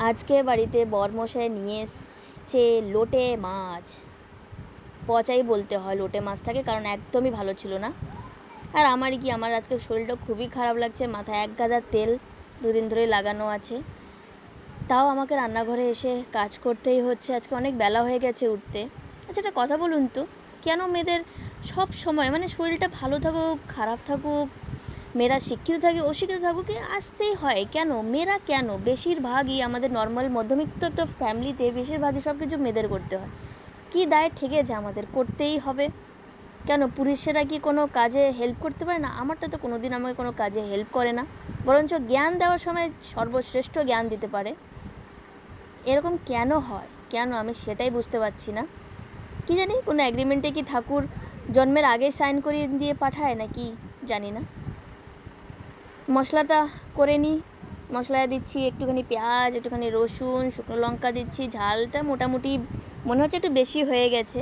আজকে বাড়িতে বরমশাই নিয়ে এসছে লোটে মাছ। পচাই বলতে হয় লোটে মাছটাকে, কারণ একদমই ভালো ছিল না। আর আমার আজকে শরীরটা খুবই খারাপ লাগছে, মাথায় এক গাদা তেল 2 দিন ধরে লাগানো আছে। তাও আমাকে রান্নাঘরে এসে কাজ করতেই হচ্ছে। আজকে অনেক বেলা হয়ে গেছে উঠতে। আচ্ছা, একটা কথা বলুন তো, কেন মেয়েদের সব সময় মানে শরীরটা ভালো থাকুক খারাপ থাকুক, মেয়েরা শিক্ষিত থাকুক অশিক্ষিত থাকুক, আসতেই হয় কেন? মেয়েরা কেন? বেশিরভাগই আমাদের নর্মাল মধ্যবিত্ত একটা ফ্যামিলিতে বেশিরভাগই সব কিছু মেয়েদের করতে হয়। কি দায় ঠেকেছে আমাদের? করতেই হবে কেন? পুরুষেরা কি কোনো কাজে হেল্প করতে পারে না? আমারটা তো কোনোদিন আমাকে কোনো কাজে হেল্প করে না, বরঞ্চ জ্ঞান দেওয়ার সময় সর্বশ্রেষ্ঠ জ্ঞান দিতে পারে। এরকম কেন হয়? কেন? আমি সেটাই বুঝতে পারছি না। কি জানি, কোনো অ্যাগ্রিমেন্টে কি ঠাকুর জন্মের আগে সাইন করিয়ে দিয়ে পাঠায় নাকি জানি না। মশলাটা করে নিই। মশলা দিচ্ছি একটুখানি পেঁয়াজ, একটুখানি রসুন, শুকনো লঙ্কা দিচ্ছি। ঝালটা মোটামুটি মনে হচ্ছে একটু বেশি হয়ে গেছে।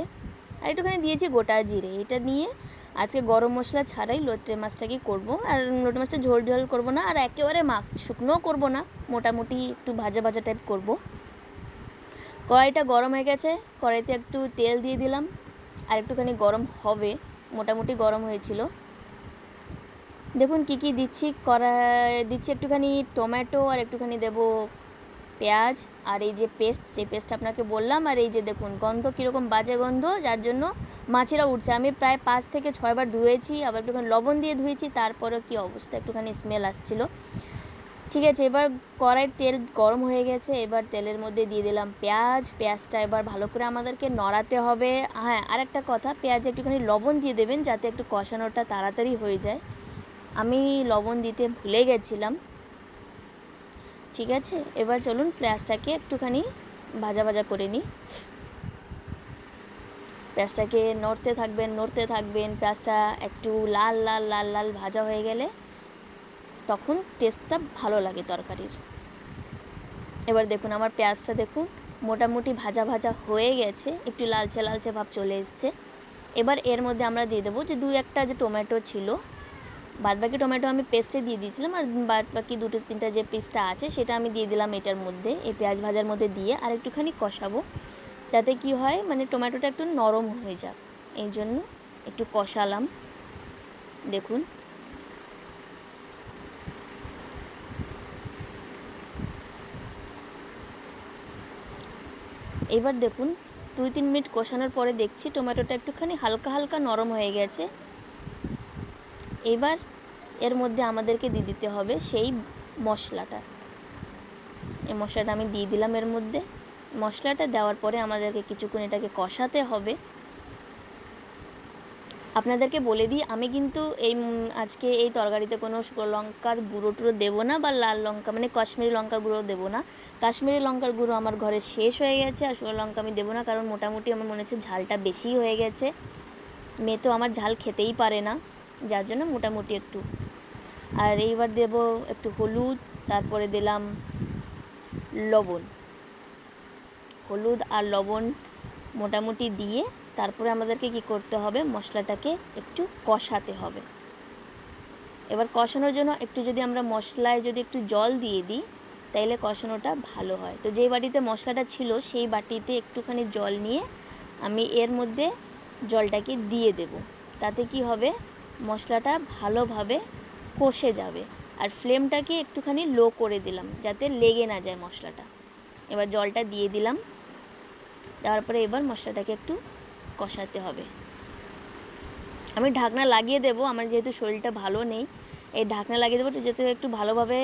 আর একটুখানি দিয়েছি গোটা জিরে। এটা নিয়ে আজকে গরম মশলা ছাড়াই লোটে মাছটাকে করবো। আর লোটে মাছটা ঝোল ঝোল করবো না, আর একেবারে শুকনোও করবো না, মোটামুটি একটু ভাজা ভাজা টাইপ করবো। কড়াইটা গরম হয়ে গেছে, কড়াইতে একটু তেল দিয়ে দিলাম। আর একটুখানি গরম হবে, মোটামুটি গরম হয়েছিল। দেখুন কি কি দিচ্ছি। দিচ্ছি একটুখানি টমেটো, আর একটুখানি দেবো পেঁয়াজ, আর এই যে পেস্ট, যে পেস্ট আপনাকে বললাম। আর এই যে দেখুন গন্ধ কীরকম বাজে গন্ধ, যার জন্য মাছিরা উঠছে। আমি প্রায় 5 থেকে 6 বার ধুয়েছি, আবার একটুখানি লবণ দিয়ে ধুয়েছি, তারপরেও কি অবস্থা, একটুখানি স্মেল আসছিল। ঠিক আছে, এবার কড়াইয়ের তেল গরম হয়ে গেছে। এবার তেলের মধ্যে দিয়ে দিলাম পেঁয়াজ। পেঁয়াজটা এবার ভালো করে আমাদেরকে নড়াতে হবে। হ্যাঁ, আর একটা কথা, পেঁয়াজে একটুখানি লবণ দিয়ে দেবেন যাতে একটু কষানোটা তাড়াতাড়ি হয়ে যায়। আমি লবণ দিতে ভুলে গেছিলাম। ঠিক আছে, এবার চলুন পেঁয়াজটাকে একটুখানি ভাজা ভাজা করে নিই। পেঁয়াজটাকে নড়তে থাকবেন। পেঁয়াজটা একটু লাল লাল লাল লাল ভাজা হয়ে গেলে তখন টেস্টটা ভালো লাগে তরকারির। এবার দেখুন আমার পেঁয়াজটা দেখুন মোটামুটি ভাজা ভাজা হয়ে গেছে, একটু লালচে লালচে ভাব চলে এসছে। এবার এর মধ্যে আমরা দিয়ে দেবো যে 2-1টা যে টমেটো ছিল, বাদবাকি টমেটো আমি পেস্টে দিয়ে দিয়েছিলাম, আর বাদবাকি 2-3টা যে পিসটা আছে সেটা আমি দিয়ে দিলাম এটার মধ্যে, এই পেঁয়াজ ভাজার মধ্যে দিয়ে আর একটুখানি কষাবো, যাতে কি হয় মানে টমেটোটা একটু নরম হয়ে যাক, এই জন্য একটু কষালাম। দেখুন এবার দেখুন 2-3 মিনিট কষানোর পরে দেখছি টমেটোটা একটুখানি হালকা হালকা নরম হয়ে গেছে। এবার এর মধ্যে আমাদেরকে দিয়ে দিতে হবে সেই মশলাটা। এই মশলাটা আমি দিয়ে দিলাম এর মধ্যে। মশলাটা দেওয়ার পরে আমাদেরকে কিছুক্ষণ এটাকে কষাতে হবে। আপনাদেরকে বলে দিই, আমি কিন্তু আজকে এই তরকারিতে কোনো শুকনো লঙ্কার গুঁড়ো টুড়ো দেবো না, বা লাল লঙ্কা মানে কাশ্মীরি লঙ্কা গুঁড়ো দেবো না। কাশ্মীরি লঙ্কার গুঁড়ো আমার ঘরে শেষ হয়ে গেছে, আর শুকনো লঙ্কা আমি দেবো না, কারণ মোটামুটি আমার মনে হচ্ছে ঝালটা বেশি হয়ে গেছে। মেয়ে তো আমার ঝাল খেতেই পারে না, যার জন্য মোটামুটি একটু। আর এইবার দেব একটু হলুদ, তারপরে দিলাম লবণ। হলুদ আর লবণ মোটামুটি দিয়ে তারপরে আমাদেরকে কি করতে হবে, মশলাটাকে একটু কষাতে হবে। এবার কষানোর জন্য একটু যদি আমরা মশলায় যদি একটু জল দিয়ে দিই তাইলে কষানোটা ভালো হয়। তো যেই বাটিতে মশলাটা ছিল সেই বাটিতে একটুখানি জল নিয়ে আমি এর মধ্যে জলটাকে দিয়ে দেব। তাতে কি হবে, মশলাটা ভালোভাবে কষে যাবে। আর ফ্লেমটাকে একটুখানি লো করে দিলাম যাতে লেগে না যায় মশলাটা। এবার জলটা দিয়ে দিলাম, দেওয়ার পরে এবার মশলাটাকে একটু কষাতে হবে। আমি ঢাকনা লাগিয়ে দেবো, আমার যেহেতু শরীরটা ভালো নেই, এই ঢাকনা লাগিয়ে দেবো যাতে একটু ভালোভাবে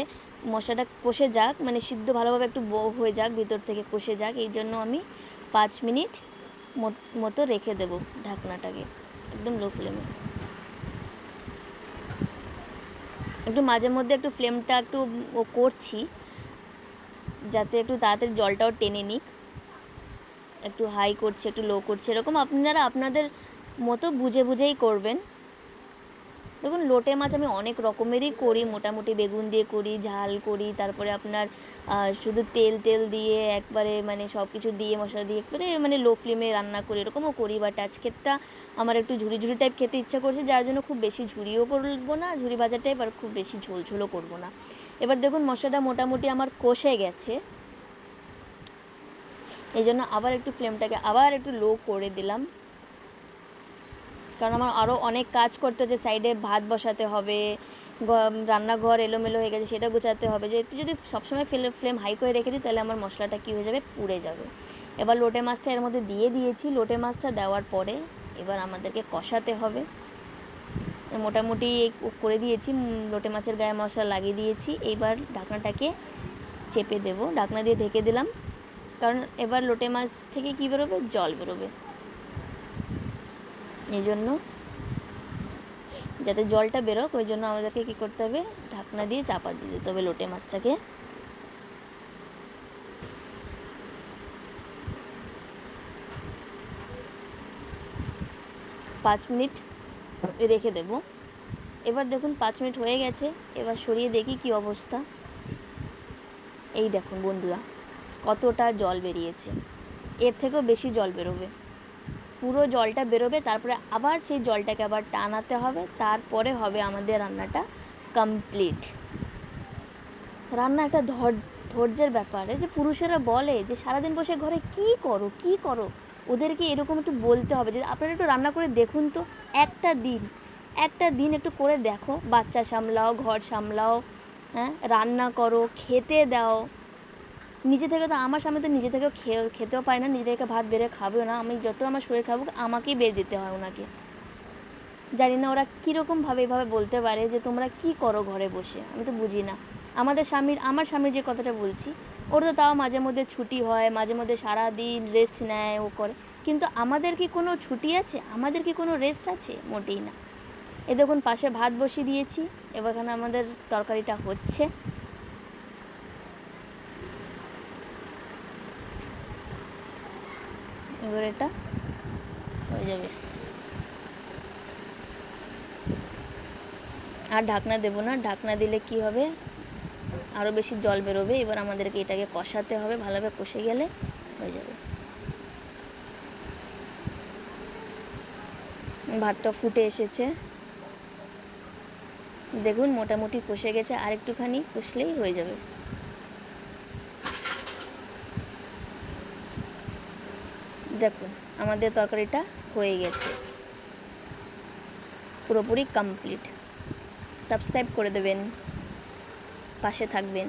মশলাটা কষে যাক, মানে সিদ্ধ ভালোভাবে একটু হয়ে যাক, ভিতর থেকে কষে যাক। এই জন্য আমি 5 মিনিট মতো রেখে দেবো ঢাকনাটাকে একদম লো ফ্লেমে। একটু মাঝে মধ্যে একটু ফ্লেমটা একটু করছি যাতে একটু তাড়াতাড়ি জলটাও টেনে নিক। একটু হাই করছি, একটু লো করছি, এরকম আপনারা আপনাদের মতো বুঝে বুঝেই করবেন। দেখুন লোটে মাছ আমি অনেক রকমেরই করি, মোটামুটি বেগুন দিয়ে করি, ঝাল করি, তারপরে আপনার শুধু তেল দিয়ে একবারে মানে সব কিছু দিয়ে মশলা দিয়ে একবারে মানে লো ফ্লেমে রান্না করি, এরকমও করি। বাট আজকেরটা আমার একটু ঝুরি ঝুরি টাইপ খেতে ইচ্ছা করছে, যার জন্য খুব বেশি ঝুরিও করবো না, ঝুরি ভাজা টাইপ, আর খুব বেশি ঝোল ঝোলও করবো না। এবার দেখুন মশলাটা মোটামুটি আমার কষে গেছে। এই জন্য আবার একটু ফ্লেমটাকে আবার একটু লো করে দিলাম, কারণ আমার আরও অনেক কাজ করতে হচ্ছে, সাইডে ভাত বসাতে হবে, রান্নাঘর এলোমেলো হয়ে গেছে সেটা গোছাতে হবে। যে একটু যদি সবসময় ফ্লেম হাই করে রেখে দিই তাহলে আমার মশলাটা কী হয়ে যাবে, পুড়ে যাবে। এবার লোটে মাছটা এর মধ্যে দিয়ে দিয়েছি। লোটে মাছটা দেওয়ার পরে এবার আমাদেরকে কষাতে হবে। মোটামুটি করে দিয়েছি, লোটে মাছের গায়ে মশলা লাগিয়ে দিয়েছি। এইবার ঢাকনাটাকে চেপে দেবো, ঢাকনা দিয়ে ঢেকে দিলাম, কারণ এবার লোটে মাছ থেকে কী বেরোবে, জল বেরোবে। এই জন্য যাতে জলটা বেরোক ওই জন্য আমাদেরকে কী করতে হবে, ঢাকনা দিয়ে চাপা দিয়ে দিতে হবে লোটে মাছটাকে। পাঁচ মিনিট রেখে দেব। এবার দেখুন 5 মিনিট হয়ে গেছে। এবার সরিয়ে দেখি কি অবস্থা। এই দেখুন বন্ধুরা, কতটা জল বেরিয়েছে, এর থেকেও বেশি জল বেরোবে। পুরো জলটা বেরোবে, তারপরে আবার সেই জলটাকে আবার টানাতে হবে, তারপরে হবে আমাদের রান্নাটা কমপ্লিট। রান্না একটা ধৈর্যের ব্যাপার। যে পুরুষেরা বলে যে সারাদিন বসে ঘরে কি করো কি করো, ওদেরকে এরকম একটু বলতে হবে যে আপনারা একটু রান্না করে দেখুন তো, একটা দিন একটু করে দেখো, বাচ্চা সামলাও, ঘর সামলাও, হ্যাঁ, রান্না করো, খেতে দাও। নিজে থেকে তো আমার সামনে তো নিজে থেকেও খেতেও পারে না, নিজে থেকে ভাত বেড়ে খাবেও না। আমি যত আমার শরীর খাবো আমাকেই বেড়ে দিতে হয় ওনাকে। জানি না ওরা কীরকমভাবে এভাবে বলতে পারে যে তোমরা কি করো ঘরে বসে, আমি তো বুঝি না। আমার স্বামীর যে কথাটা বলছি, ওর তো তাও মাঝে মধ্যে ছুটি হয়, মাঝে মধ্যে সারাদিন রেস্ট নেয়, ও করে। কিন্তু আমাদের কি কোনো ছুটি আছে, আমাদের কি কোনো রেস্ট আছে? মোটেই না। এ দেখুন পাশে ভাত বসিয়ে দিয়েছি, এবার এখানে আমাদের তরকারিটা হচ্ছে। এবার এটা হয়ে যাবে, আর ঢাকনা দেবো না। ঢাকনা দিলে কি হবে, আরও বেশি জল বেরোবে। এবার আমাদেরকে এটাকে কষাতে হবে, ভালোভাবে কষে গেলে হয়ে যাবে। ভাতটা ফুটে এসেছে, দেখুন মোটামুটি কষে গেছে, আর একটুখানি কষলেই হয়ে যাবে। দেখুন আমাদের তরকারিটা হয়ে গেছে, পুরোপুরি কমপ্লিট। সাবস্ক্রাইব করে দেবেন, পাশে থাকবেন।